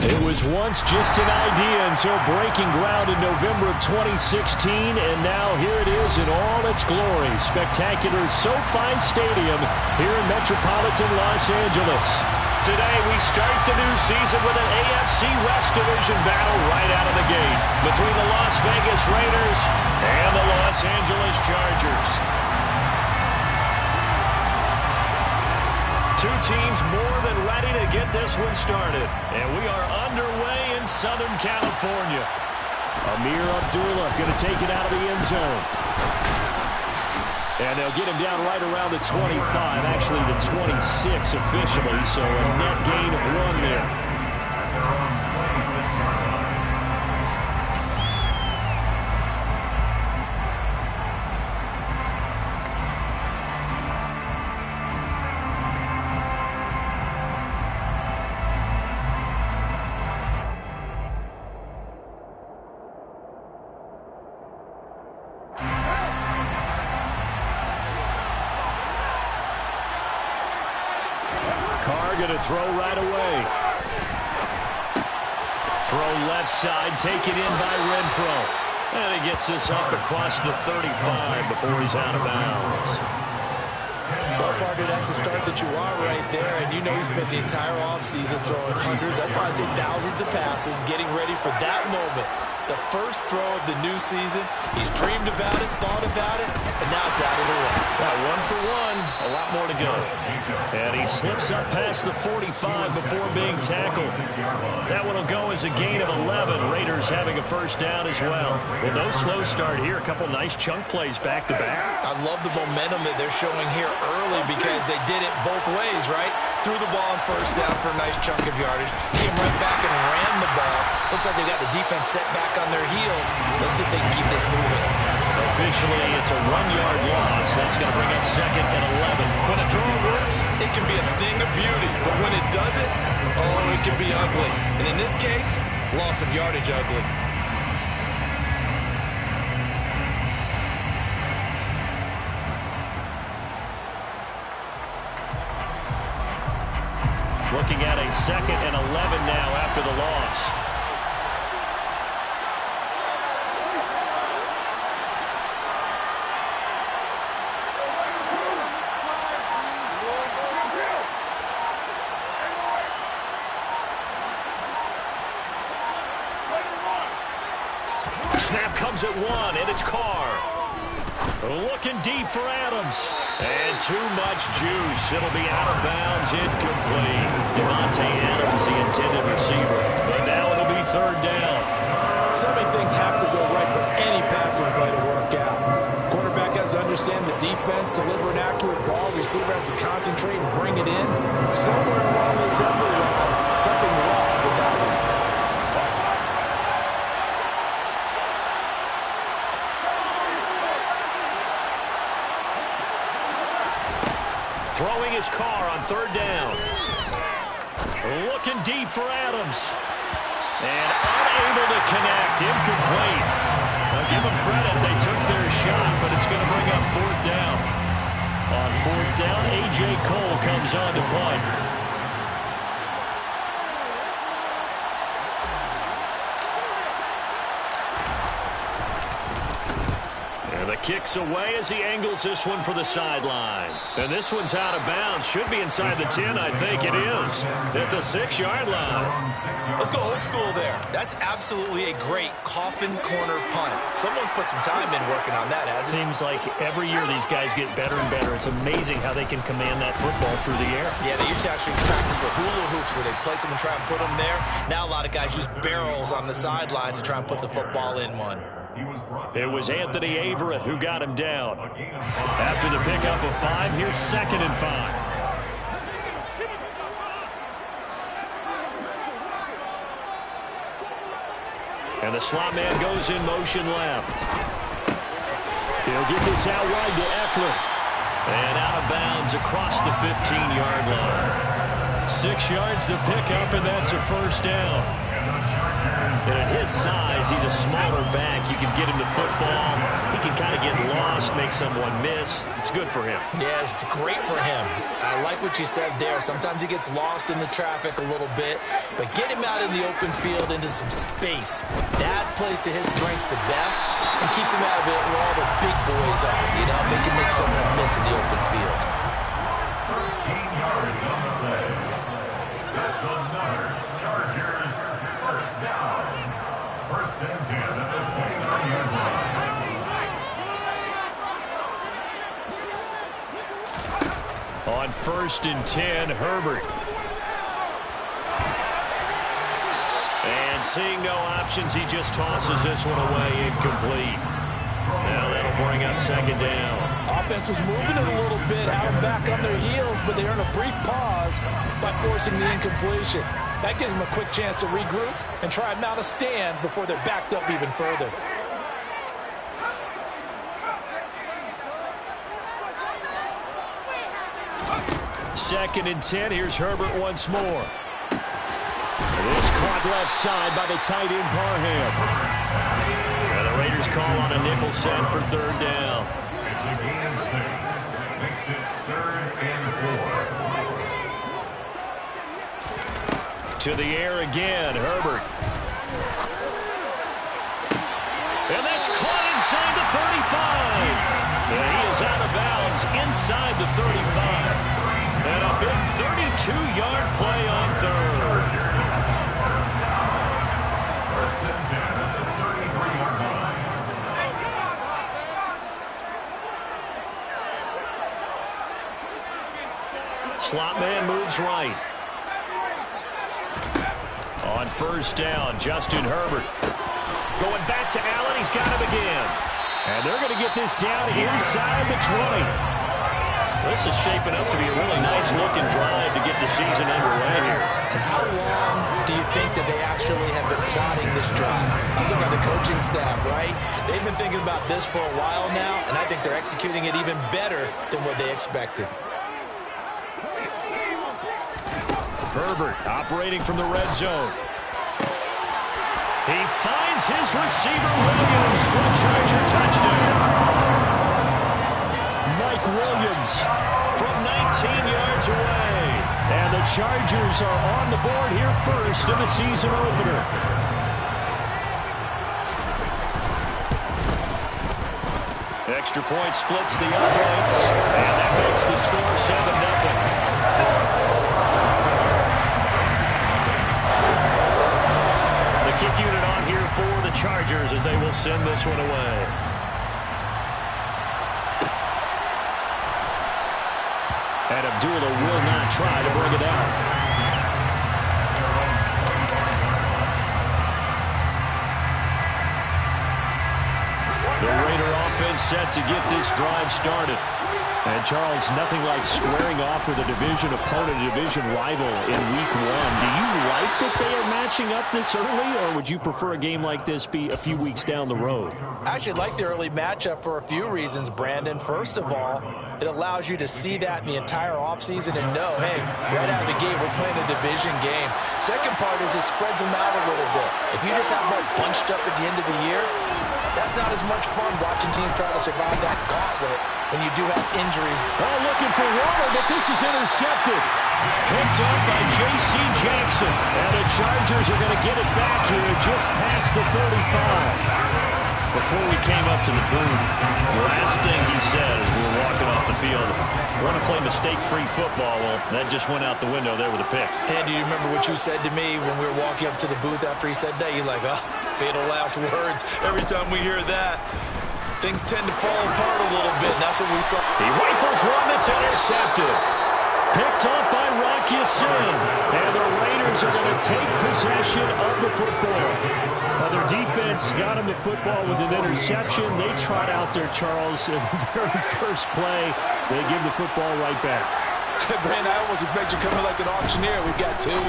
It was once just an idea until breaking ground in November of 2016, and now here it is in all its glory. Spectacular SoFi Stadium here in metropolitan Los Angeles. Today we start the new season with an AFC West Division battle right out of the gate between the Las Vegas Raiders and the Los Angeles Chargers. Two teams more than ready to get this one started. And we are underway in Southern California. Amir Abdullah going to take it out of the end zone. And they'll get him down right around the 25, actually the 26 officially, so a net gain of 1 there. Carr going to throw right away. Throw left side, taken in by Renfro. And he gets this up across the 35 before he's out of bounds. Well, partner, that's the start that you want right there. And you know he spent the entire offseason throwing hundreds, I'd probably say thousands of passes, getting ready for that moment. The first throw of the new season. He's dreamed about it, thought about it, and now it's out of the way. Well, 1 for 1, a lot more to go. And he slips up past the 45 before being tackled. That one will go as a gain of 11. Raiders having a first down as well. Well, no slow start here. A couple nice chunk plays back-to-back. I love the momentum that they're showing here early because they did it both ways, right? Threw the ball on first down for a nice chunk of yardage. Came right back and ran the ball. Looks like they got the defense set back on their heels. Let's see if they can keep this moving. Officially, it's a 1-yard loss. That's going to bring up 2nd and 11. When a draw works, it can be a thing of beauty. But when it doesn't, oh, it can be ugly. And in this case, loss of yardage ugly. Looking at a 2nd and 11 now after the loss. Snap comes at 1, and it's Carr. Looking deep for Adams. And too much juice. It'll be out of bounds, incomplete. Devontae Adams, the intended receiver. But now it'll be 3rd down. So many things have to go right for any passing play to work out. Quarterback has to understand the defense, deliver an accurate ball. Receiver has to concentrate and bring it in. Somewhere along the assembly line, something wrong with that one. Throwing his Carr on 3rd down. Looking deep for Adams. And unable to connect. Incomplete. I'll give them credit. They took their shot, but it's going to bring up 4th down. On 4th down, A.J. Cole comes on to punt. The kick's away as he angles this one for the sideline. And this one's out of bounds. Should be inside the 10, I think it is. At the 6-yard line. Let's go old school there. That's absolutely a great coffin corner punt. Someone's put some time in working on that, hasn't it? Seems like every year these guys get better and better. It's amazing how they can command that football through the air. Yeah, they used to actually practice with hula hoops where they place them and try and put them there. Now a lot of guys use barrels on the sidelines to try and put the football in one. It was Anthony Averett who got him down. After the pickup of 5, here's 2nd and 5. And the slot man goes in motion left. He'll get this out wide to Eckler. And out of bounds across the 15-yard line. 6 yards to pick up, and that's a first down. And at his size, he's a smaller back. You can get him the football. He can kind of get lost, make someone miss. It's good for him. Yeah, it's great for him. I like what you said there. Sometimes he gets lost in the traffic a little bit, but get him out in the open field into some space. That plays to his strengths the best and keeps him out of it where all the big boys are, you know, make someone miss in the open field. 13 yards on the play. That's another Chargers first down. First and 10 at the 29-yard line. On 1st and 10, Herbert. And seeing no options, he just tosses this one away, incomplete. Now that'll bring up 2nd down. Offense was moving it a little bit, had them back on their heels, but they earn a brief pause by forcing the incompletion. That gives them a quick chance to regroup and try and mount a stand before they're backed up even further. Second and 10. Here's Herbert once more. It is caught left side by the tight end, Parham. And the Raiders call on a nickel set for 3rd down. It's a gain of 6. Makes it 3rd and 4. To the air again, Herbert. And that's caught inside the 35. And he is out of bounds inside the 35. And a big 32-yard play on 3rd. First and 10 at the 33-yard line. Slot man moves right. On 1st down, Justin Herbert. Going back to Allen. He's got him again. And they're going to get this down inside the 20. This is shaping up to be a really nice-looking drive to get the season underway here. And how long do you think that they actually have been plotting this drive? I'm talking about the coaching staff, right? They've been thinking about this for a while now, and I think they're executing it even better than what they expected. Herbert operating from the red zone. He finds his receiver, Williams, for a Charger touchdown. Mike Williams from 19 yards away. And the Chargers are on the board here first in the season opener. Extra point splits the uprights. And that makes the score 7-0. Kick unit on here for the Chargers as they will send this one away. And Abdullah will not try to bring it out. The Raider offense set to get this drive started. And, Charles, nothing like squaring off with a division opponent, a division rival in Week 1. Do you like that they are matching up this early, or would you prefer a game like this be a few weeks down the road? I actually like the early matchup for a few reasons, Brandon. First of all, it allows you to see that in the entire offseason and know, hey, right out of the gate, we're playing a division game. Second part is it spreads them out a little bit. If you just have them all bunched up at the end of the year, that's not as much fun watching teams try to survive that gauntlet when you do have injuries. Oh, looking for Warner, but this is intercepted. Picked up by J.C. Jackson. And the Chargers are going to get it back here just past the 35. Before we came up to the booth, the last thing he said as we were walking off the field, we want to play mistake-free football. Well, that just went out the window there with a pick. And do you remember what you said to me when we were walking up to the booth after he said that? You're like, oh, fatal last words. Every time we hear that, things tend to fall apart a little bit, and that's what we saw. He rifles one that's intercepted. Picked up by Rock Ya-Sin. And the Raiders are going to take possession of the football. Their defense got him the football with an interception. They trot out there, Charles, in the very first play. They give the football right back. Brandon, I almost expect you coming like an auctioneer. We got two. Do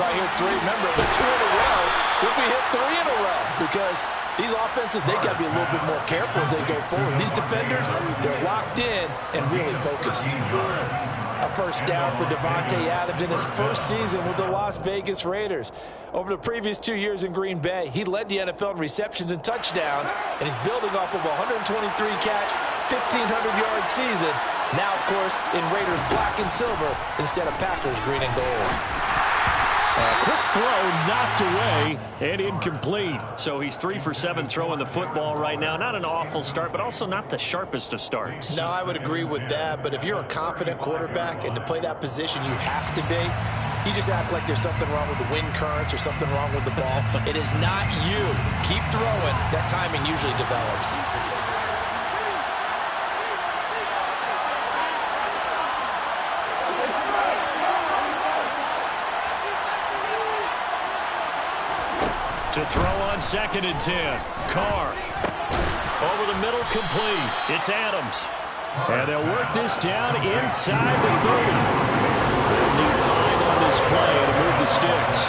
I hear three? Remember, it was 2 in a row. We'll be hit 3 in a row because These offenses, they got to be a little bit more careful as they go forward. These defenders, they're locked in and really focused. A first down for Davante Adams in his first season with the Las Vegas Raiders. Over the previous 2 years in Green Bay, he led the NFL in receptions and touchdowns, and he's building off of a 123-catch, 1,500-yard season. Now, of course, in Raiders black and silver instead of Packers green and gold. A quick throw knocked away and incomplete. So he's 3 for 7 throwing the football right now. Not an awful start, but also not the sharpest of starts. No, I would agree with that. But if you're a confident quarterback and to play that position, you have to be. You just act like there's something wrong with the wind currents or something wrong with the ball. It is not you. Keep throwing. That timing usually develops. To throw on 2nd and 10. Carr. Over the middle, complete. It's Adams. And they'll work this down inside the 30. They'll need 5 on this play to move the sticks.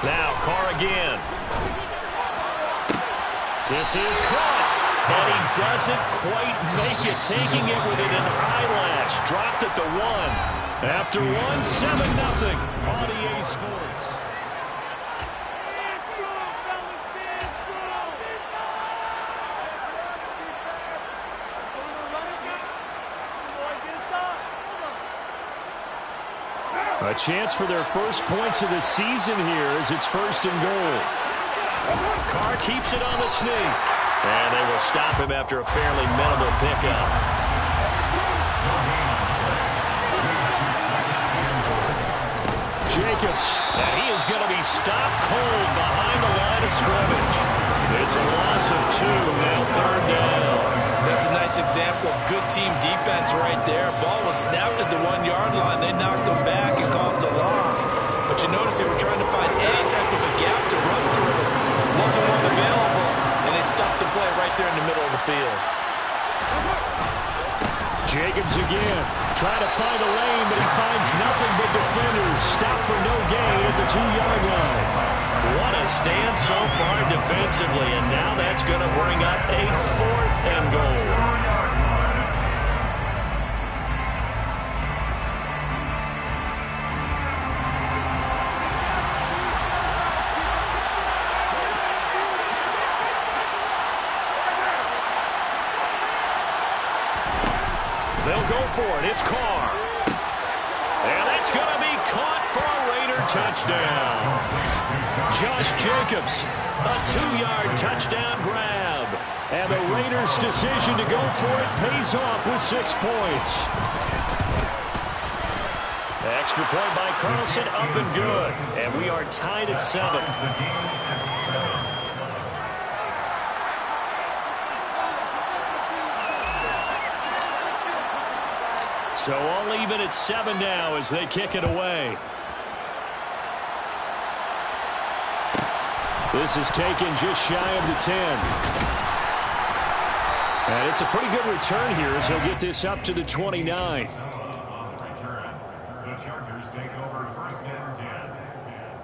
Now Carr again. This is caught. And he doesn't quite make it, taking it within an eyelash. Dropped at the 1. After 1, 7-0 on EA Sports. A chance for their first points of the season here as it's 1st and goal. Carr keeps it on the sneak. And they will stop him after a fairly minimal pickup. Jacobs, and he is going to be stopped cold behind the line of scrimmage. It's a loss of 2, now 3rd down. That's a nice example of good team defense right there. Ball was snapped at the 1-yard line. They knocked him back and caused a loss. But you notice they were trying to find any type of a gap to run through. Wasn't one available. And they stopped the play right there in the middle of the field. Jacobs again, trying to find a lane, but he finds nothing but defenders. Stop for no gain at the 2-yard line. What a stand so far defensively, and now that's going to bring up a 4th and goal. They'll go for it. It's Carr. And that's going to be caught for a Raider touchdown. Josh Jacobs, a 2-yard touchdown grab. And the Raiders' decision to go for it pays off with 6 points. Extra point by Carlson, up and good. And we are tied at 7. So all even at 7 now as they kick it away. This is taken just shy of the 10. And it's a pretty good return here as he'll get this up to the 29. The Chargers take over 1st and 10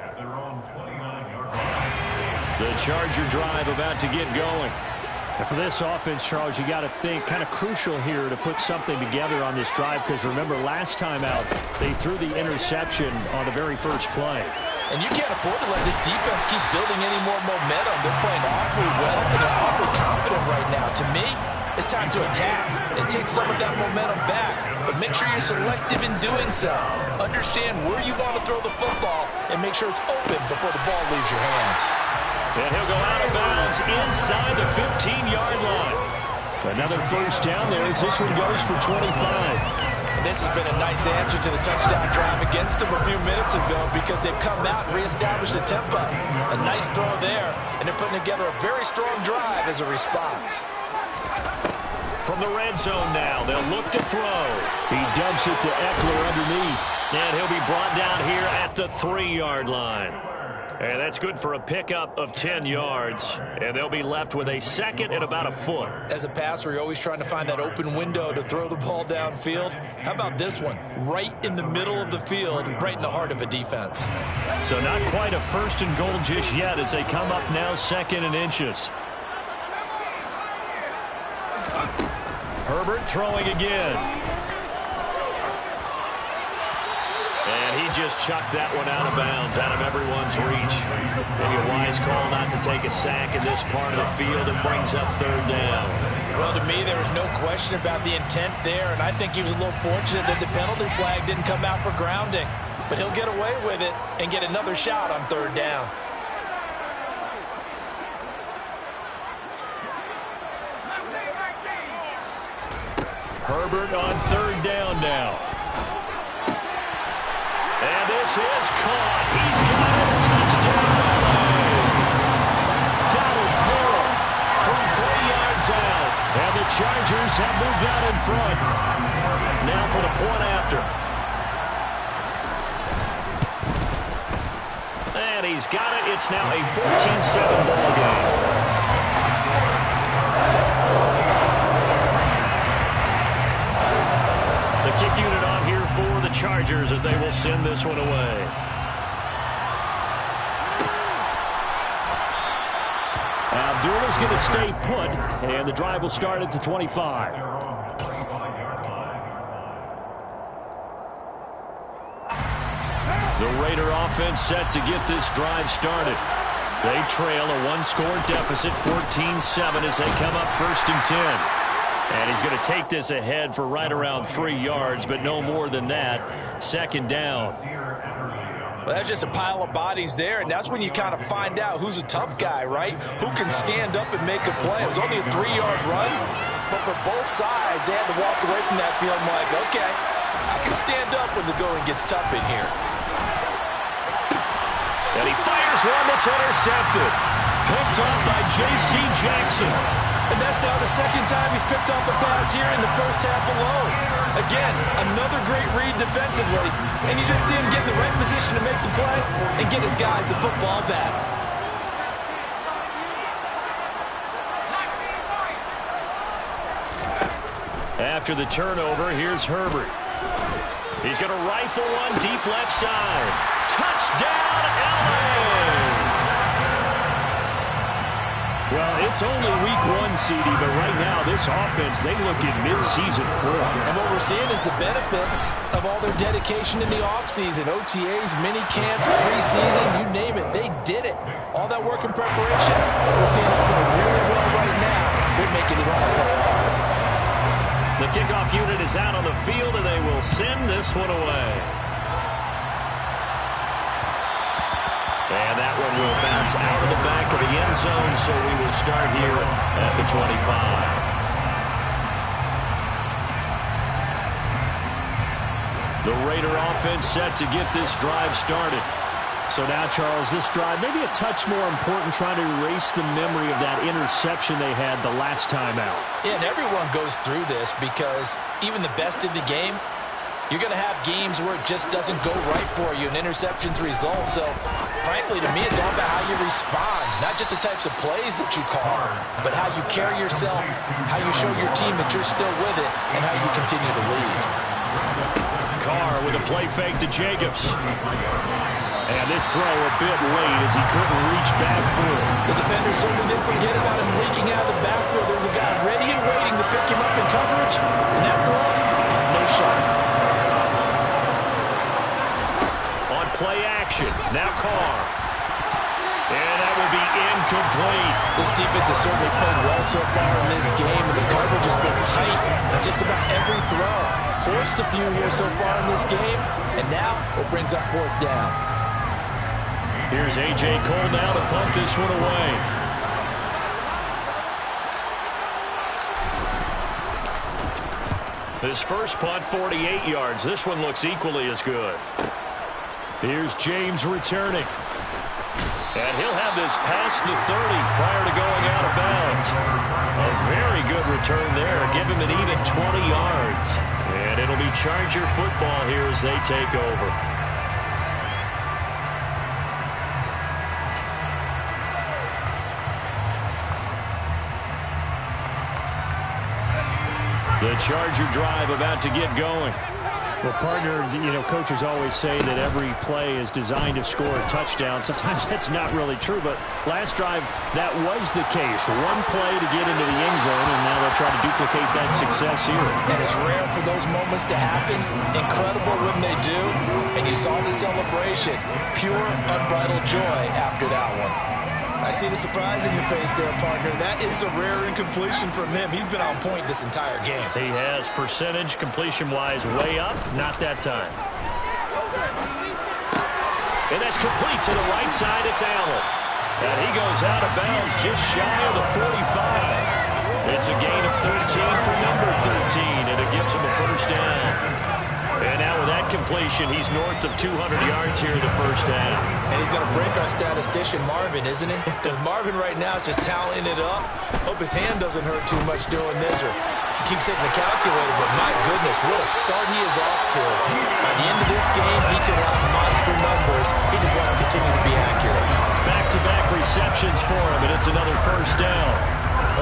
at their own 29-yard line. The Charger drive about to get going. And for this offense, Charles, you got to think kind of crucial here to put something together on this drive because remember last time out they threw the interception on the very first play. And you can't afford to let this defense keep building any more momentum. They're playing awfully well and they're awfully confident right now. To me, it's time to attack and take some of that momentum back. But make sure you're selective in doing so. Understand where you want to throw the football and make sure it's open before the ball leaves your hands. And he'll go out of bounds inside the 15-yard line. Another first down there as this one goes for 25. And this has been a nice answer to the touchdown drive against them a few minutes ago because they've come out and reestablished the tempo. A nice throw there, and they're putting together a very strong drive as a response. From the red zone now, they'll look to throw. He dumps it to Eckler underneath. And he'll be brought down here at the 3-yard line. And that's good for a pickup of 10 yards. And they'll be left with a second and about a foot. As a passer, you're always trying to find that open window to throw the ball downfield. How about this one? Right in the middle of the field, right in the heart of a defense. So not quite a first and goal just yet as they come up now second and inches. Herbert throwing again. And he just chucked that one out of bounds, out of everyone's reach. Maybe a wise call not to take a sack in this part of the field and brings up third down. Well, to me, there was no question about the intent there, and I think he was a little fortunate that the penalty flag didn't come out for grounding. But he'll get away with it and get another shot on third down. Herbert on third down now. And this is caught. He's got it. Touchdown. Donald Pearl from 3 yards out. And the Chargers have moved out in front. Now for the point after. And he's got it. It's now a 14-7 ball game. Kick unit on here for the Chargers as they will send this one away. Abdullah's going to stay put, and the drive will start at the 25. The Raider offense set to get this drive started. They trail a one-score deficit, 14-7, as they come up first and 10. And he's going to take this ahead for right around 3 yards, but no more than that. Second down. Well, that's just a pile of bodies there, and that's when you kind of find out who's a tough guy, right? Who can stand up and make a play. It was only a 3-yard run, but for both sides, they had to walk away from that field like, okay, I can stand up when the going gets tough in here. And he fires one that's intercepted. Picked up by J.C. Jackson. And that's now the second time he's picked off a pass here in the first half alone. Again, another great read defensively. And you just see him get in the right position to make the play and get his guys the football back. After the turnover, here's Herbert. He's going to rifle one deep left side. Touchdown, LA! Well, it's only week 1, CD, but right now this offense, they look in mid-season form. And what we're seeing is the benefits of all their dedication in the offseason. OTAs, mini camps, preseason, you name it, they did it. All that work and preparation, we're seeing it play really well right now. They're making it all pay off. The kickoff unit is out on the field, and they will send this one away. And that one will bounce out of the back of the end zone, so we will start here at the 25. The Raider offense set to get this drive started. So now, Charles, this drive maybe a touch more important, trying to erase the memory of that interception they had the last time out. Yeah, and everyone goes through this because even the best in the game, you're going to have games where it just doesn't go right for you, and interceptions result. So, frankly, to me, it's all about how you respond, not just the types of plays that you call, but how you carry yourself, how you show your team that you're still with it, and how you continue to lead. Carr with a play fake to Jacobs. And this throw a bit late as he couldn't reach back through. The defender certainly didn't forget about him leaking out of the backfield. There's a guy ready and waiting to pick him up in coverage, and that throw, no shot. Play action. Now Carr. And that will be incomplete. This defense has certainly played well so far in this game, and the coverage has been tight on just about every throw. Forced a few here so far in this game, and now it brings up fourth down. Here's A.J. Cole now to punt this one away. His first punt, 48 yards. This one looks equally as good. Here's James returning. And he'll have this past the 30 prior to going out of bounds. A very good return there. Give him an even 20 yards. And it'll be Charger football here as they take over. The Charger drive about to get going. Well, partner, coaches always say that every play is designed to score a touchdown. Sometimes that's not really true, but last drive, that was the case. One play to get into the end zone, and now they'll try to duplicate that success here. And it's rare for those moments to happen. Incredible when they do. And you saw the celebration. Pure, unbridled joy after that one. I see the surprise in your face there, partner. That is a rare incompletion from him. He's been on point this entire game. He has percentage completion-wise way up. Not that time. And that's complete to the right side. It's Allen. And he goes out of bounds just shy of the 45. It's a gain of 13 for number 13, and it gives him a first down. And now with that completion, he's north of 200 yards here in the first half. And he's going to break our statistician, Marvin, isn't he? Because Marvin right now is just tallying it up. Hope his hand doesn't hurt too much doing this or keeps hitting the calculator. But my goodness, what a start he is off to. By the end of this game, he could have monster numbers. He just wants to continue to be accurate. Back-to-back receptions for him, and it's another first down.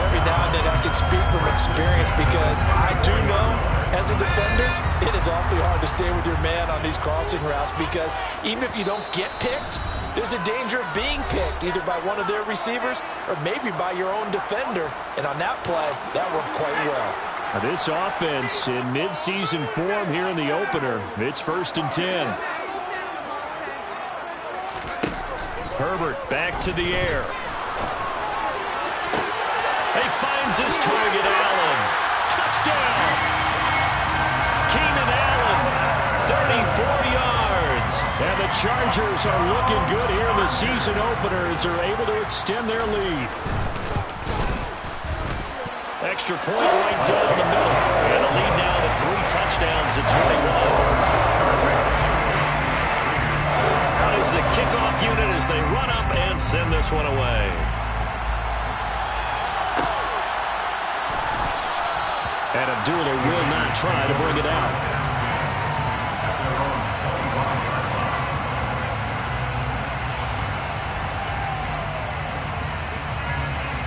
Every now and then I can speak from experience because I do know, as a defender, it is awfully hard to stay with your man on these crossing routes because even if you don't get picked, there's a danger of being picked either by one of their receivers or maybe by your own defender. And on that play, that worked quite well. This offense in midseason form here in the opener. It's 1st and 10. Herbert back to the air. He finds his target, Allen. Touchdown! Keenan Allen, 34 yards. And the Chargers are looking good here in the season opener as they're able to extend their lead. Extra point right down the middle. And a lead now to 3 touchdowns at 21. Out is the kickoff unit as they run up and send this one away. And Abdullah will not try to bring it out.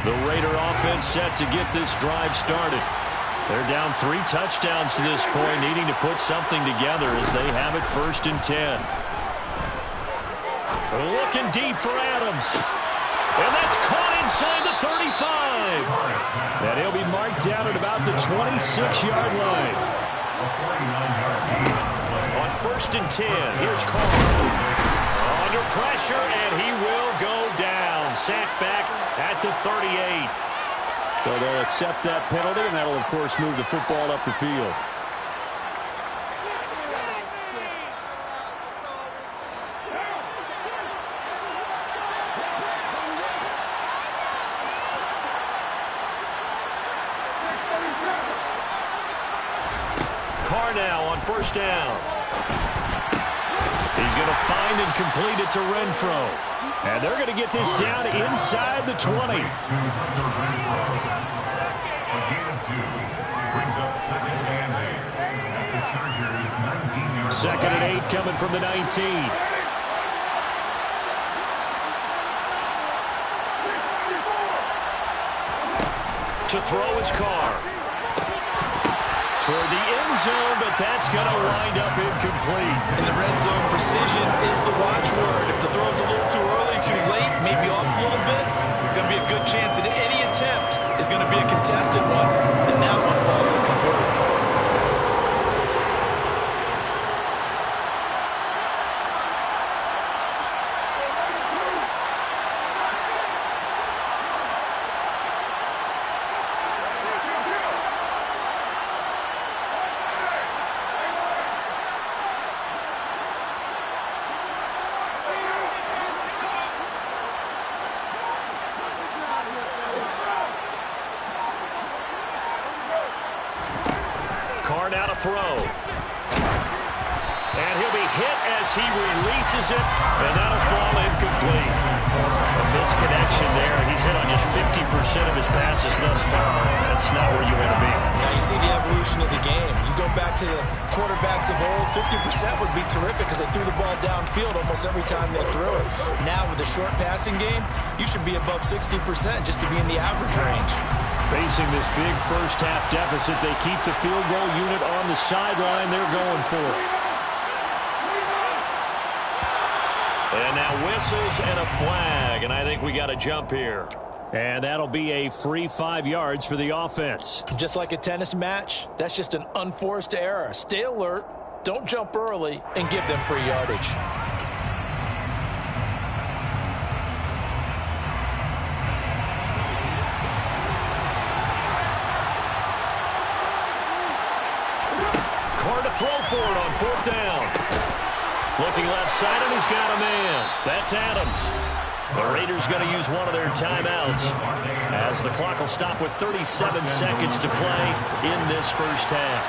The Raider offense set to get this drive started. They're down 3 touchdowns to this point, needing to put something together as they have it 1st and 10. Looking deep for Adams. And that's caught inside the 35. And he'll be marked down at about the 26-yard line. On 1st and 10, here's Carr. Under pressure, and he will go down. Sacked back at the 38. So they'll accept that penalty, and that'll, of course, move the football up the field. Carr now on 1st down. He's going to find and complete it to Renfro. And they're going to get this down inside the 20. Second and 8 coming from the 19. To throw his Carr. Toward the end zone, but that's going to wind up incomplete. In the red zone, precision is the watchword. If the throw's a little too early, too late, maybe off a little bit, going to be a good chance that any attempt is going to be a contested one, and that one falls incomplete. Carr now to throw. And he'll be hit as he releases it, and that'll fall incomplete. A misconnection there. He's hit on just 50% of his passes thus far. That's not where you want to be. Now you see the evolution of the game. You go back to the quarterbacks of old, 50% would be terrific because they threw the ball downfield almost every time they threw it. Now with the short passing game, you should be above 60% just to be in the average range. Facing this big first-half deficit, they keep the field goal unit on the sideline. They're going for it. And now whistles and a flag, and I think we got a jump here. And that'll be a free 5 yards for the offense. Just like a tennis match, that's just an unforced error. Stay alert, don't jump early, and give them free yardage. Throw for it on 4th down. Looking left side, and he's got a man. That's Adams. The Raiders going to use one of their timeouts as the clock will stop with 37 seconds to play in this first half.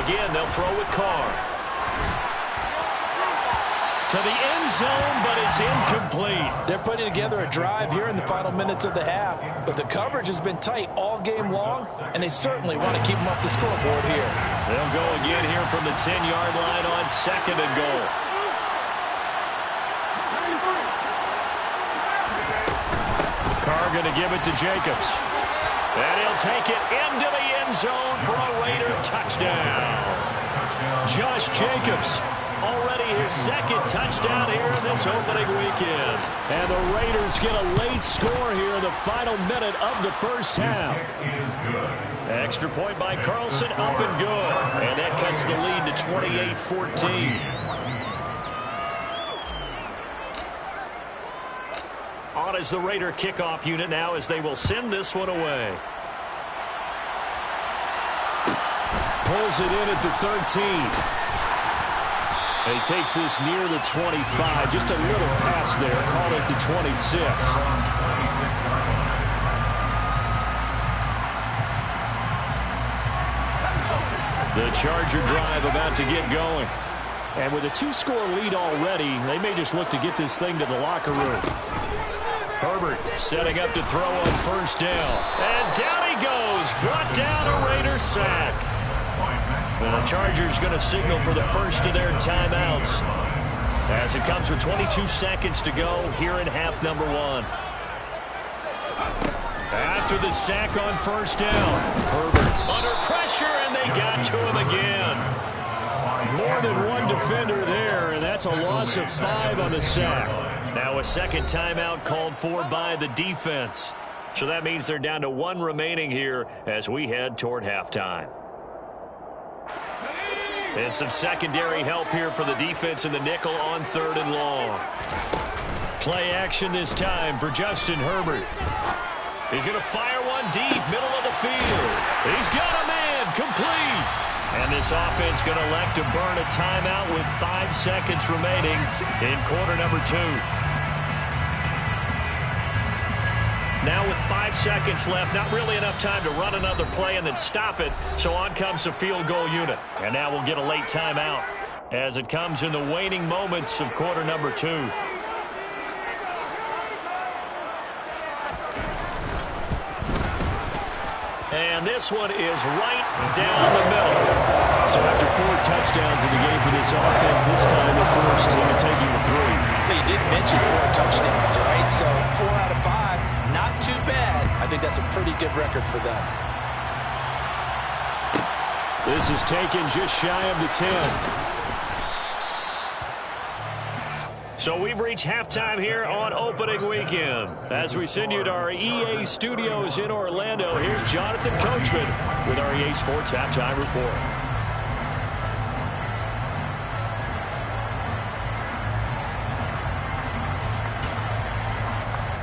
Again, they'll throw with Carr. To the end zone, but it's incomplete. They're putting together a drive here in the final minutes of the half, but the coverage has been tight all game long, and they certainly want to keep them off the scoreboard here. They'll go again here from the 10-yard line on 2nd and goal. Carr going to give it to Jacobs. And he'll take it into the end zone for a Raider touchdown. Josh Jacobs. Already his 2nd touchdown here in this opening weekend. And the Raiders get a late score here in the final minute of the first half. Extra point by Carlson, up and good. And that cuts the lead to 28-14. On is the Raider kickoff unit now as they will send this one away. Pulls it in at the 13. He takes this near the 25. Just a little pass there. Call it the 26. The Charger drive about to get going. And with a 2-score lead already, they may just look to get this thing to the locker room. Herbert setting up to throw on 1st down. And down he goes. Brought down a Raider sack. The Chargers going to signal for the first of their timeouts as it comes with 22 seconds to go here in half number 1. After the sack on 1st down, Herbert under pressure, and they got to him again. More than one defender there, and that's a loss of 5 on the sack. Now a second timeout called for by the defense. So that means they're down to 1 remaining here as we head toward halftime. And some secondary help here for the defense in the nickel on 3rd and long. Play action this time for Justin Herbert. He's going to fire one deep, middle of the field. He's got a man, complete. And this offense going to elect to burn a timeout with 5 seconds remaining in quarter number 2. Now with 5 seconds left, not really enough time to run another play and then stop it. So on comes the field goal unit. And now we'll get a late timeout as it comes in the waning moments of quarter number 2. And this one is right down the middle. So after 4 touchdowns in the game for this offense, this time the first team taking the 3. You did mention 4 touchdowns, right? So 4 out of 5. Not too bad. I think that's a pretty good record for them. This is taken just shy of the 10. So we've reached halftime here on opening weekend. As we send you to our EA studios in Orlando, here's Jonathan Coachman with our EA Sports Halftime Report.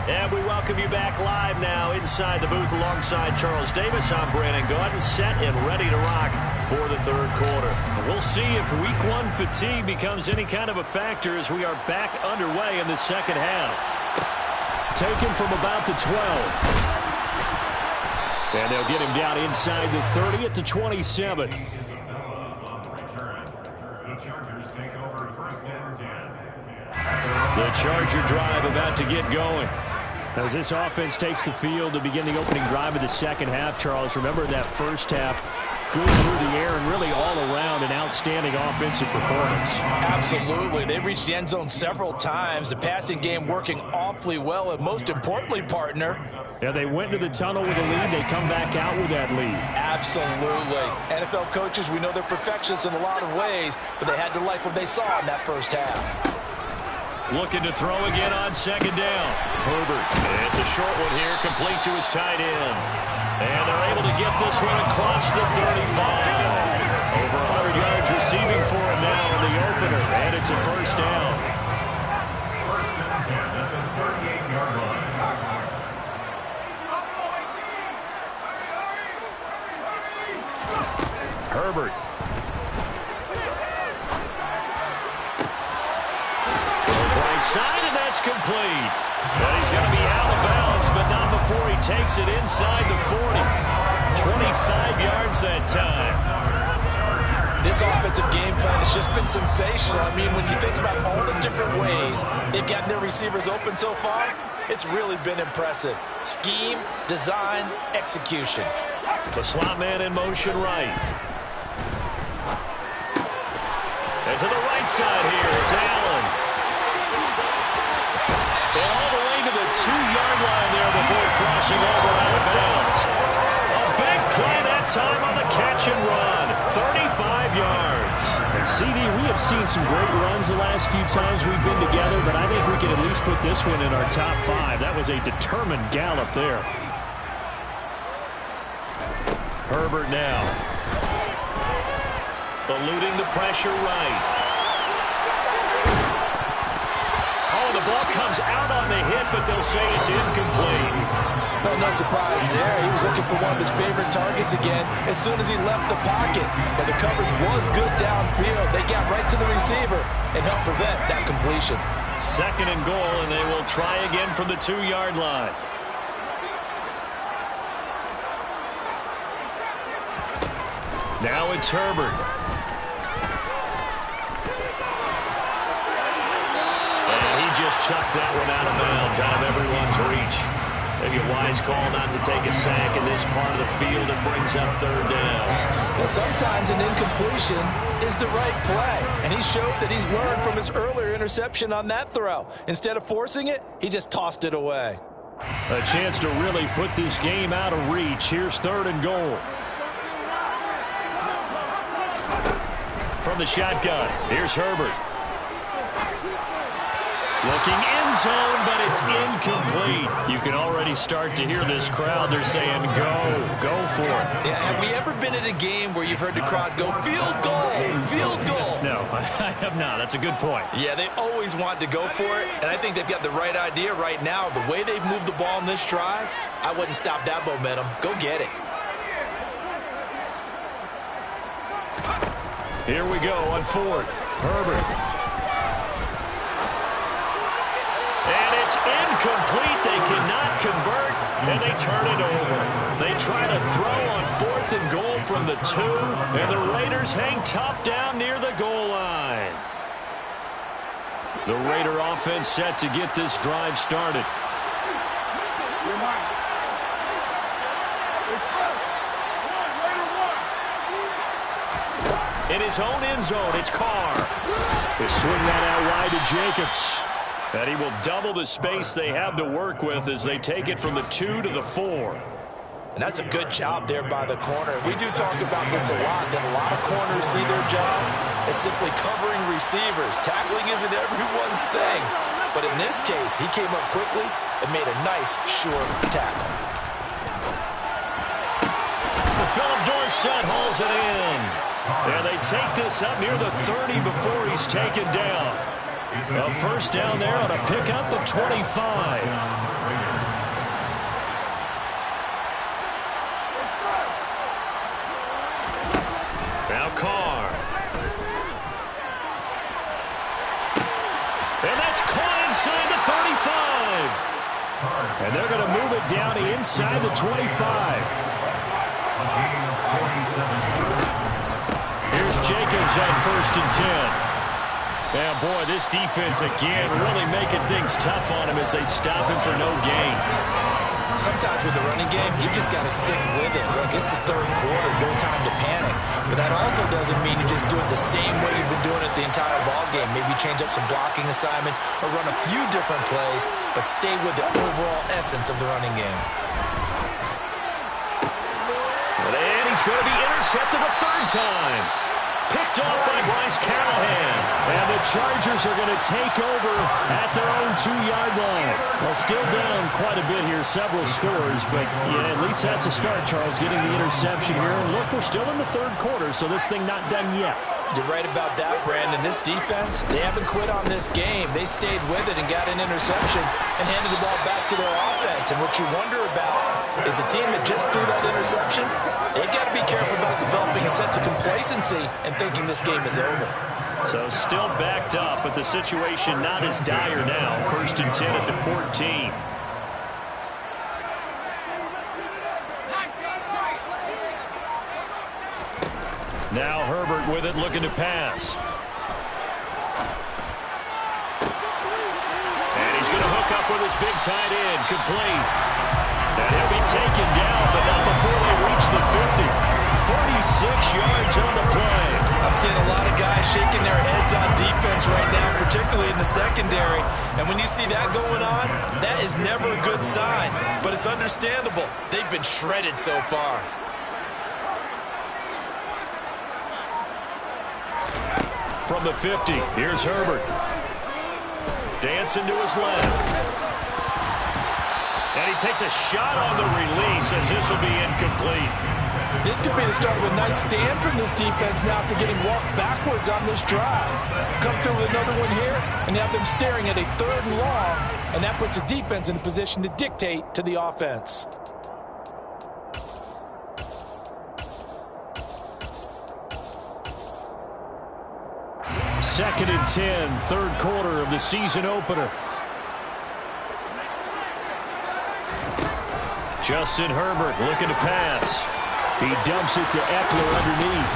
And we welcome you back live now inside the booth alongside Charles Davis. I'm Brandon Gaudin, set and ready to rock for the 3rd quarter. And we'll see if week 1 fatigue becomes any kind of a factor as we are back underway in the 2nd half. Taken from about the 12. And they'll get him down inside the 30 at the 27. The Charger drive about to get going. As this offense takes the field to begin the opening drive of the 2nd half, Charles, remember that first half, good through the air and really all around an outstanding offensive performance. Absolutely. They've reached the end zone several times. The passing game working awfully well, and most importantly, partner. Yeah, they went into the tunnel with a lead. They come back out with that lead. Absolutely. NFL coaches, we know they're perfectionists in a lot of ways, but they had to like what they saw in that first half. Looking to throw again on second down. Herbert. It's a short one here, complete to his tight end. And they're able to get this one across the 35. Over 100 yards receiving for him now in the opener. And it's a first down. First and 10 at the 38-yard line. Herbert. Side, and that's complete. But he's going to be out of bounds, but not before he takes it inside the 40. 25 yards that time. This offensive game plan has just been sensational. I mean, when you think about all the different ways they've gotten their receivers open so far, it's really been impressive. Scheme, design, execution. The slot man in motion right. And to the right side here, it's Allen. And all the way to the 2-yard line there before crossing over out of bounds. A big play that time on the catch and run. 35 yards. And CD, we have seen some great runs the last few times we've been together, but I think we can at least put this one in our top 5. That was a determined gallop there. Herbert now. Eluding the pressure right. The ball comes out on the hit, but they'll say it's incomplete. Well, no surprise there. He was looking for one of his favorite targets again as soon as he left the pocket. But the coverage was good downfield. They got right to the receiver and helped prevent that completion. Second and goal, and they will try again from the 2-yard line. Now it's Herbert. Just chucked that one out of bounds, out of everyone's reach. Maybe a wise call not to take a sack in this part of the field and brings up third down. Well, sometimes an incompletion is the right play, and he showed that he's learned from his earlier interception on that throw. Instead of forcing it, he just tossed it away. A chance to really put this game out of reach. Here's third and goal. From the shotgun, here's Herbert. Looking end zone, but it's incomplete. You can already start to hear this crowd. They're saying, go for it. Yeah, have we ever been at a game where you've heard the crowd go, field goal, field goal? No, I have not. That's a good point. Yeah, they always want to go for it, and I think they've got the right idea right now. The way they've moved the ball in this drive, I wouldn't stop that momentum. Go get it. Here we go on fourth. Herbert. It's incomplete. They cannot convert, and they turn it over. They try to throw on fourth and goal from the 2, and the Raiders hang tough down near the goal line. The Raider offense set to get this drive started. In his own end zone, it's Carr. They swing that out wide to Jacobs. And he will double the space they have to work with as they take it from the 2 to the 4. And that's a good job there by the corner. We do talk about this a lot, that a lot of corners see their job as simply covering receivers. Tackling isn't everyone's thing. But in this case, he came up quickly and made a nice, short tackle. Philip Dorsett hauls it in. And they take this up near the 30 before he's taken down. A first down there on a pickup at 25. Now Carr. And that's caught inside the 35. And they're going to move it down inside the 25. Here's Jacobs on first and 10. Yeah, boy, this defense again really making things tough on him as they stop him for no gain. Sometimes with the running game, you've just got to stick with it. Look, it's the third quarter, no time to panic. But that also doesn't mean you just do it the same way you've been doing it the entire ball game. Maybe change up some blocking assignments or run a few different plays, but stay with the overall essence of the running game. And he's going to be intercepted a third time. Picked off by Bryce Callahan. And the Chargers are going to take over at their own 2-yard line. Well, still down quite a bit here, several scores, but yeah, at least that's a start, Charles, getting the interception here. And look, we're still in the third quarter, so this thing not done yet. You're right about that, Brandon. This defense, they haven't quit on this game. They stayed with it and got an interception and handed the ball back to their offense. And what you wonder about is the team that just threw that interception, they got to be careful about developing a sense of complacency and thinking this game is over. So still backed up, but the situation not as dire now. 1st and 10 at the 14. Now Herbert with it, looking to pass. And he's going to hook up with his big tight end, complete. And he'll be taken down, but not before they reach the 50. 46 yards on the play. I'm seeing a lot of guys shaking their heads on defense right now, particularly in the secondary. And when you see that going on, that is never a good sign. But it's understandable. They've been shredded so far. From the 50, here's Herbert. Dancing to his left. And he takes a shot on the release as this will be incomplete. This could be the start of a nice stand from this defense now after getting walked backwards on this drive. Come through with another one here, and have them staring at a 3rd and long, and that puts the defense in a position to dictate to the offense. Second and 10, third quarter of the season opener. Justin Herbert looking to pass. He dumps it to Eckler underneath.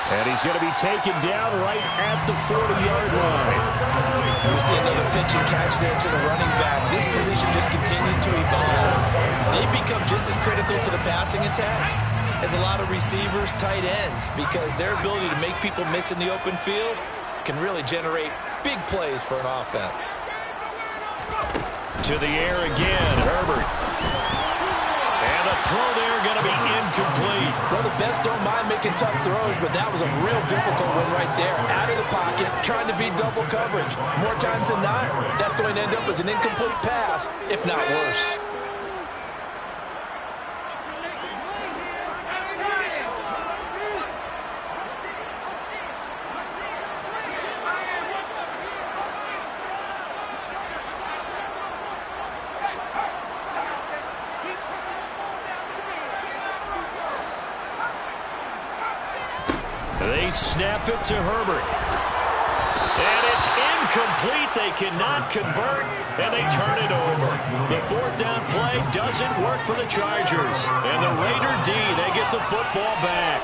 And he's going to be taken down right at the 40-yard line. We see another pitch and catch there to the running back. This position just continues to evolve. They become just as critical to the passing attack as a lot of receivers, tight ends, because their ability to make people miss in the open field can really generate big plays for an offense. To the air again, Herbert. And the throw there going to be incomplete. Well, the best don't mind making tough throws, but that was a real difficult one right there. Out of the pocket, trying to beat double coverage. More times than not, that's going to end up as an incomplete pass, if not worse. They snap it to Herbert. And it's incomplete. They cannot convert, and they turn it over. The 4th down play doesn't work for the Chargers. And the Raider D, they get the football back.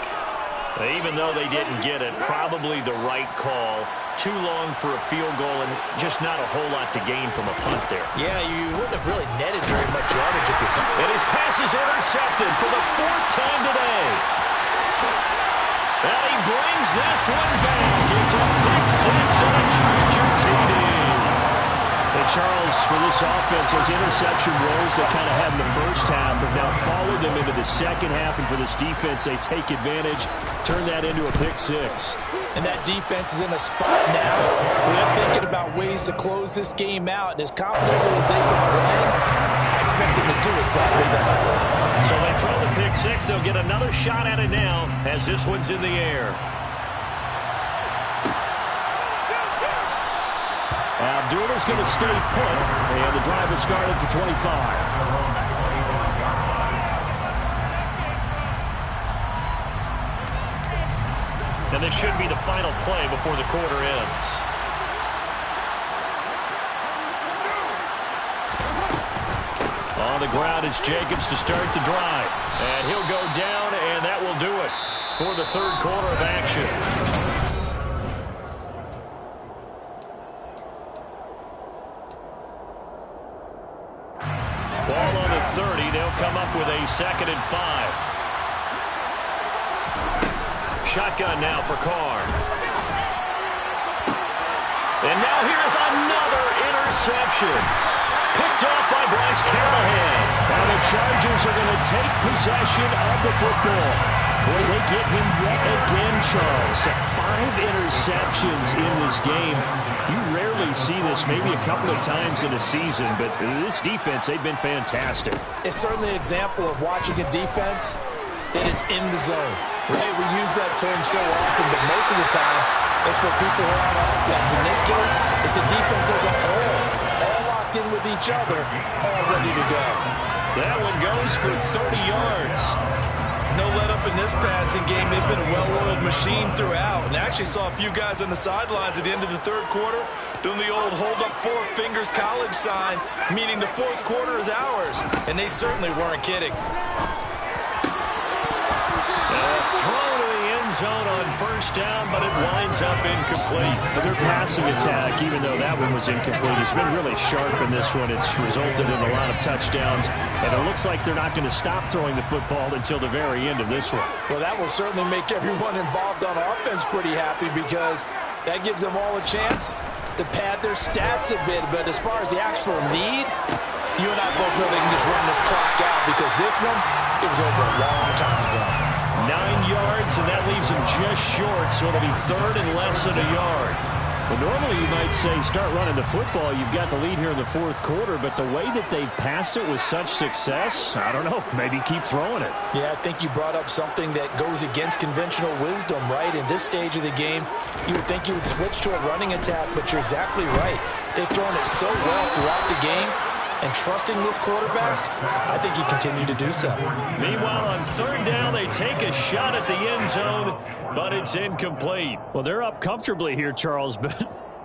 Even though they didn't get it, probably the right call. Too long for a field goal and just not a whole lot to gain from a punt there. Yeah, you wouldn't have really netted very much yardage if you... And his pass is intercepted for the 4th time today. And he brings this one back. It's a pick 6 and a Charger TD. Hey, Charles, for this offense, those interception woes they kind of had in the first half have now followed them into the second half. And for this defense, they take advantage, turn that into a pick 6. And that defense is in a spot now where they're thinking about ways to close this game out. And as confidently as they've been playing, I expect them to do exactly that. So they throw the pick 6. They'll get another shot at it now as this one's in the air. Abdullah's going to stay put, and the drive will start at the 25. And this should be the final play before the quarter ends. On the ground, it's Jacobs to start the drive. And he'll go down, and that will do it for the third quarter of action. Ball on the come up with a 2nd and 5. Shotgun now for Carr. And now here's another interception. Picked off by Bryce Callahan. Now the Chargers are going to take possession of the football. Boy, they get him yet again, Charles. 5 interceptions in this game. You rarely see this, maybe a couple of times in a season, but this defense, they've been fantastic. It's certainly an example of watching a defense that is in the zone. Right? We use that term so often, but most of the time, it's for people who are on offense. In this case, it's the defense as a whole, all locked in with each other, all ready to go. That one goes for 30 yards. No let up in this passing game. They've been a well-oiled machine throughout. And actually saw a few guys on the sidelines at the end of the third quarter doing the old hold up 4 fingers college sign, meaning the fourth quarter is ours. And they certainly weren't kidding. Throw to the end zone on 1st down, but it winds up incomplete. Their passing attack, even though that one was incomplete, has been really sharp in this one. It's resulted in a lot of touchdowns, and it looks like they're not going to stop throwing the football until the very end of this one. Well, that will certainly make everyone involved on offense pretty happy because that gives them all a chance to pad their stats a bit. But as far as the actual need, you and I both know they can just run this clock out because this one, it was over a long time ago. 9 yards, and that leaves him just short, so it'll be 3rd and less than a yard. Well, normally you might say start running the football. You've got the lead here in the 4th quarter, but the way that they've passed it with such success, I don't know, maybe keep throwing it. Yeah, I think you brought up something that goes against conventional wisdom, right? In this stage of the game, you would think you would switch to a running attack, but you're exactly right. They've thrown it so well throughout the game. And trusting this quarterback, I think he continued to do so. Meanwhile, on 3rd down, they take a shot at the end zone, but it's incomplete. Well, they're up comfortably here, Charles, but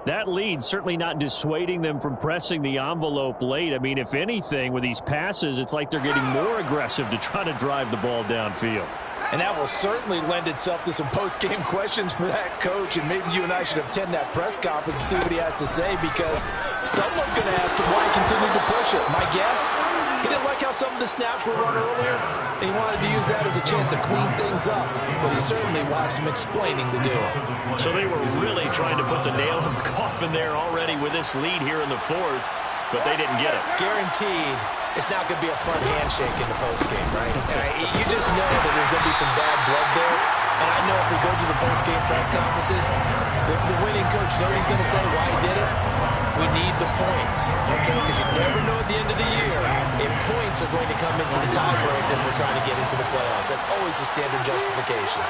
that lead certainly not dissuading them from pressing the envelope late. I mean, if anything, with these passes, it's like they're getting more aggressive to try to drive the ball downfield. And that will certainly lend itself to some post-game questions for that coach. And maybe you and I should attend that press conference and see what he has to say, because someone's going to ask him why he continued to push it. My guess, he didn't like how some of the snaps were run earlier, and he wanted to use that as a chance to clean things up. But he certainly will have some explaining to do. So they were really trying to put the nail in the coffin there already with this lead here in the 4th, but they didn't get it. Guaranteed. It's not going to be a fun handshake in the postgame, right? You just know that there's going to be some bad blood there. And I know if we go to the postgame press conferences, the winning coach, you know what he's going to say, why he did it? We need the points, okay? Because you never know at the end of the year if points are going to come into the tiebreaker if we're trying to get into the playoffs. That's always the standard justification.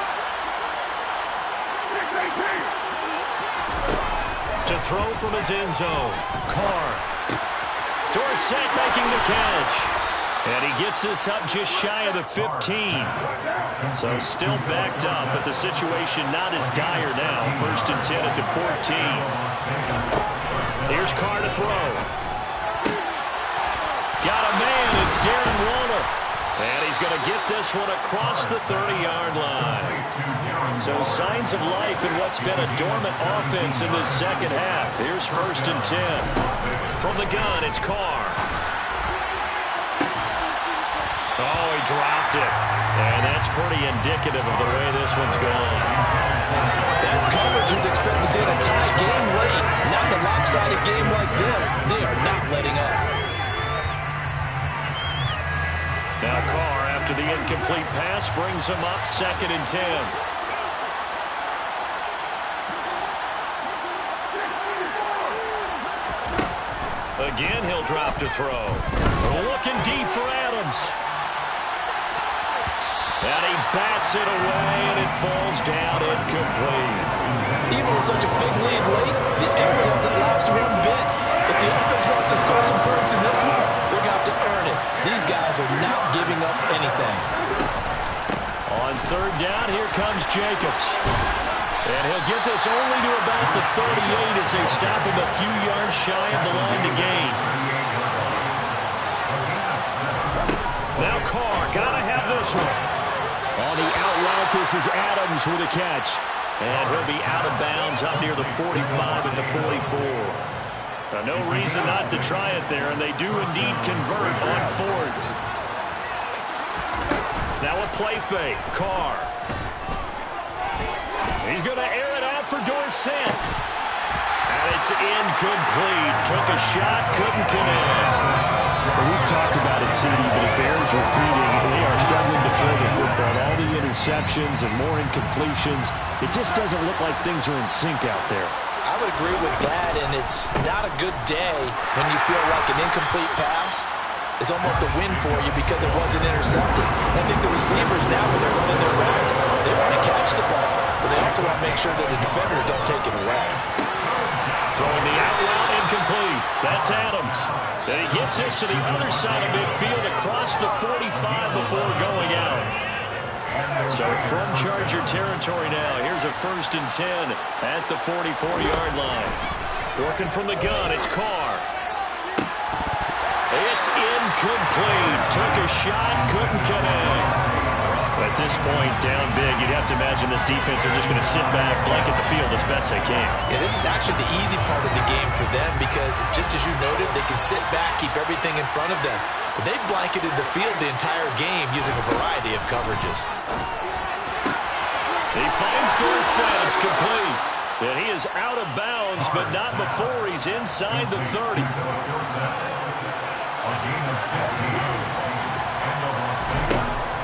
To throw from his end zone, Carr. Dorsett making the catch. And he gets this up just shy of the 15. So still backed up, but the situation not as dire now. 1st and 10 at the 14. Here's Carr to throw. Got a man. It's Darren Waller. And he's going to get this one across the 30-yard line. So signs of life in what's been a dormant offense in this 2nd half. Here's 1st and 10. From the gun, it's Carr. Oh, he dropped it. And that's pretty indicative of the way this one's gone. That's coverage you'd expect to see in a tie game late. Not in a lopsided game like this. They are not letting up. Now Carr, after the incomplete pass, brings him up 2nd and 10. Again, he'll drop to throw. Looking deep for Adams. And he bats it away, and it falls down incomplete. Even with such a big lead late, the effort hasn't lost one bit. If the offense wants to score some points in this one, they're going to have to earn it. These guys are not giving up anything. On 3rd down, here comes Jacobs. And he'll get this only to about the 38 as they stop him a few yards shy of the line to gain. Now Carr, gotta have this one. On the out route, this is Adams with a catch. And he'll be out of bounds up near the 45 at the 44. Now, no reason not to try it there, and they do indeed convert on 4th. Now a play fake. Carr. He's going to air it out for Dorsett. And it's incomplete. Took a shot, couldn't connect. Well, we've talked about it, CD, but it bears repeating. They are struggling to throw the football. All the interceptions and more incompletions. It just doesn't look like things are in sync out there. I would agree with that, and it's not a good day when you feel like an incomplete pass is almost a win for you because it wasn't intercepted. I think the receivers now, when they're running their routes, they want to catch the ball, but they also want to make sure that the defenders don't take it away. Throwing the out route incomplete. That's Adams. And he gets this to the other side of midfield across the 45 before going out. So from Charger territory now, here's a 1st and 10 at the 44-yard line. Working from the gun, it's Carr. It's incomplete. Took a shot, couldn't connect. At this point, down big, you'd have to imagine this defense are just going to sit back, blanket the field as best they can. Yeah, this is actually the easy part of the game for them because, just as you noted, they can sit back, keep everything in front of them. But they've blanketed the field the entire game using a variety of coverages. He finds Dorsett. It's complete. And he is out of bounds, but not before he's inside the 30.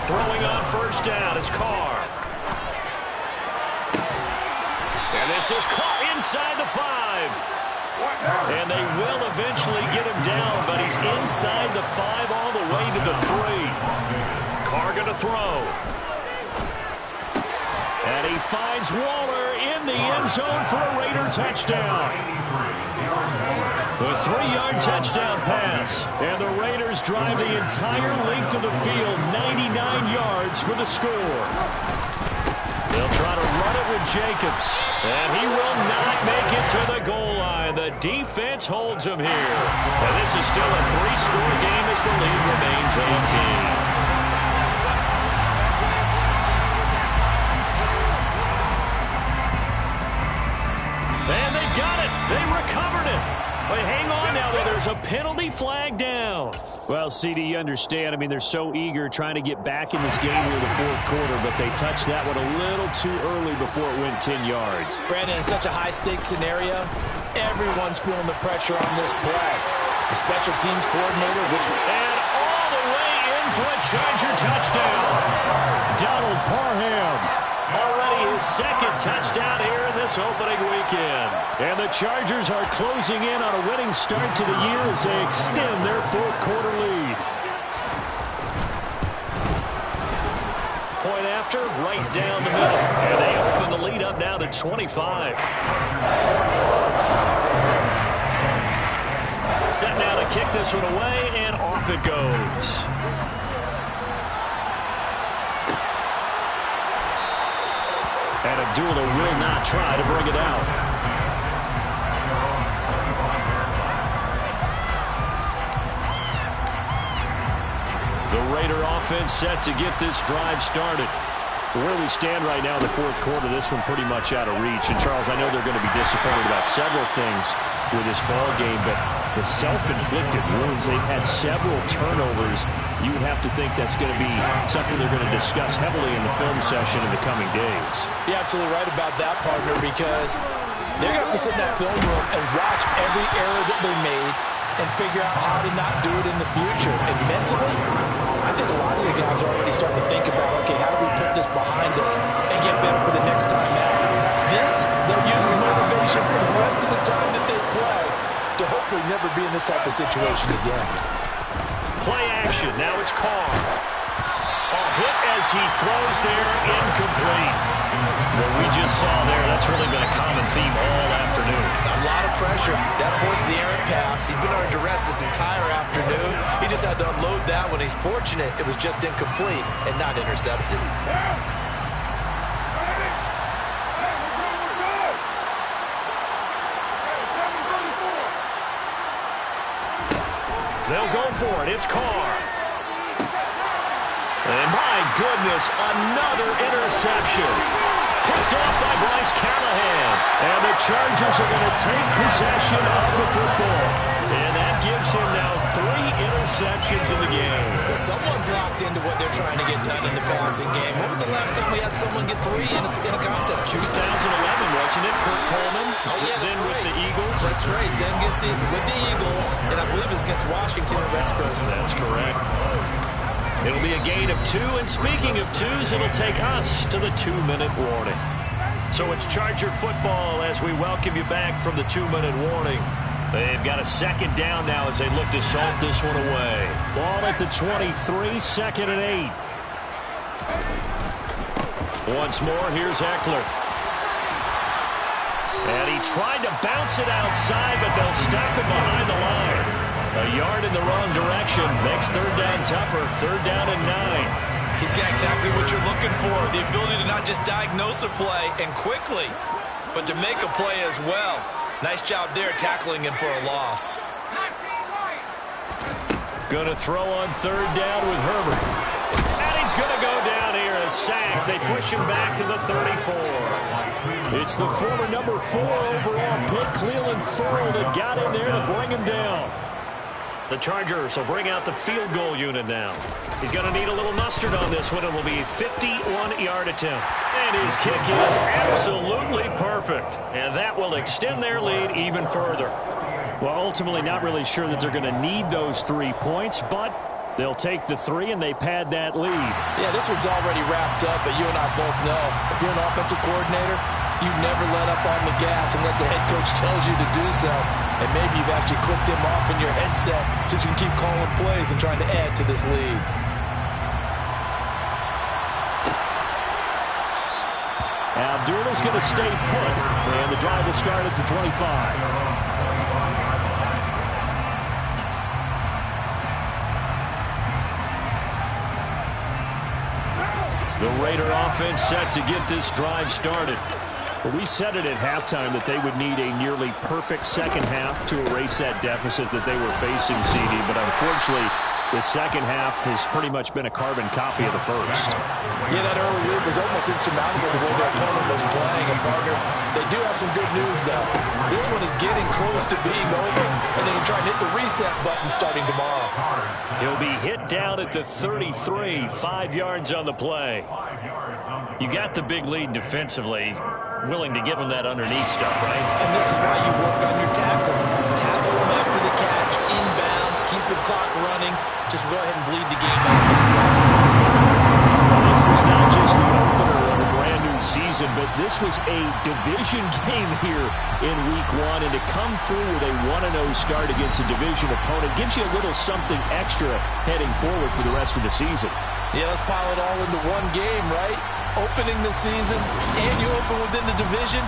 Throwing on 1st down is Carr. And this is Carr inside the 5. And they will eventually get him down, but he's inside the 5 all the way to the 3. Carr going to throw. And he finds Waller in the end zone for a Raider touchdown. A 3-yard touchdown pass. And the Raiders drive the entire length of the field, 99 yards for the score. They'll try to run it with Jacobs. And he will not make it to the goal line. The defense holds him here. And this is still a 3-score game as the lead remains 18. And they've got it. They recovered it. But hang on now, though. There's a penalty flag down. Well, CD, you understand. I mean, they're so eager trying to get back in this game here in the 4th quarter, but they touched that one a little too early before it went 10 yards. Brandon, in such a high-stakes scenario, everyone's feeling the pressure on this play. The special teams coordinator, and all the way in for a Charger touchdown. Donald Parham. Already his 2nd touchdown here in this opening weekend. And the Chargers are closing in on a winning start to the year as they extend their 4th quarter lead. Point after, right down the middle. And they open the lead up now to 25. Set now to kick this one away, and off it goes. And Abdullah will not try to bring it out. The Raider offense set to get this drive started. Where we stand right now in the 4th quarter, this one pretty much out of reach. And, Charles, I know they're going to be disappointed about several things with this ball game, but the self-inflicted wounds, they've had several turnovers. You would have to think that's going to be something they're going to discuss heavily in the film session in the coming days. You're absolutely right about that, partner, because they're going to have to sit in that film room and watch every error that they made and figure out how to not do it in the future. And mentally, I think a lot of the guys are already starting to think about, okay, how do we put this behind us and get better for the next time out? This, they'll use as motivation for the rest of the time that they play to hopefully never be in this type of situation again. Play action. Now it's Carr. A hit as he throws there, incomplete. What we just saw there, that's really been a common theme all afternoon. A lot of pressure. That forced the errant pass. He's been under duress this entire afternoon. He just had to unload that one. He's fortunate it was just incomplete and not intercepted. They'll go for it. It's Carr. And my goodness, another interception. Picked off by Bryce Callahan. And the Chargers are going to take possession of the football. And that gives him now 3 interceptions in the game. Well, someone's locked into what they're trying to get done in the passing game. When was the last time we had someone get 3 in a contest? 2011, wasn't it? Kurt Coleman. Oh, yeah, that's then right. with the Eagles. That's right. Then gets it with the Eagles, and I believe it's against Washington and Rex Grossman. That's correct. It'll be a gain of 2, and speaking of 2s, it'll take us to the 2-minute warning. So it's Charger football as we welcome you back from the 2-minute warning. They've got a second down now as they look to salt this one away. Ball at the 23, 2nd and 8. Once more, here's Eckler. And he tried to bounce it outside, but they'll stop him behind the line. A yard in the wrong direction makes 3rd down tougher. 3rd down and 9. He's got exactly what you're looking for, the ability to not just diagnose a play and quickly, but to make a play as well. Nice job there tackling him for a loss. Going to throw on 3rd down with Herbert. And he's going to go down here, a sack. They push him back to the 34. It's the former number 4 overall pick, Cleveland Ferrell, that got in there to bring him down. The Chargers will bring out the field goal unit now. He's going to need a little mustard on this one. It will be a 51-yard attempt. And his kick is absolutely perfect. And that will extend their lead even further. Well, ultimately not really sure that they're going to need those 3 points, but they'll take the 3 and they pad that lead. Yeah, this one's already wrapped up, but you and I both know if you're an offensive coordinator, you never let up on the gas unless the head coach tells you to do so. And maybe you've actually clicked him off in your headset so you can keep calling plays and trying to add to this lead. Abdullah's going to stay put, and the drive will start at the 25. The Raider offense set to get this drive started. Well, we said it at halftime that they would need a nearly perfect second half to erase that deficit that they were facing, CD. But unfortunately, the second half has pretty much been a carbon copy of the first. Yeah, that early lead was almost insurmountable the way their opponent was playing. And, partner, they do have some good news, though. This one is getting close to being over, and they can try and hit the reset button starting tomorrow. He'll be hit down at the 33, 5 yards on the play. You got the big lead defensively, willing to give him that underneath stuff, right? And this is why you work on your tackling. Tackle him after the catch, inbounds, keep the clock running. Just go ahead and bleed the game out. This was not just the opener of a brand new season, but this was a division game here in Week 1. And to come through with a 1-0 start against a division opponent gives you a little something extra heading forward for the rest of the season. Yeah, let's pile it all into one game, right? Opening the season, and you open within the division.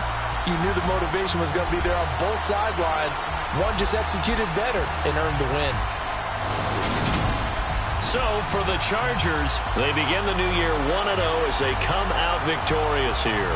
You knew the motivation was going to be there on both sidelines. One just executed better and earned the win. So, for the Chargers, they begin the new year 1-0 as they come out victorious here.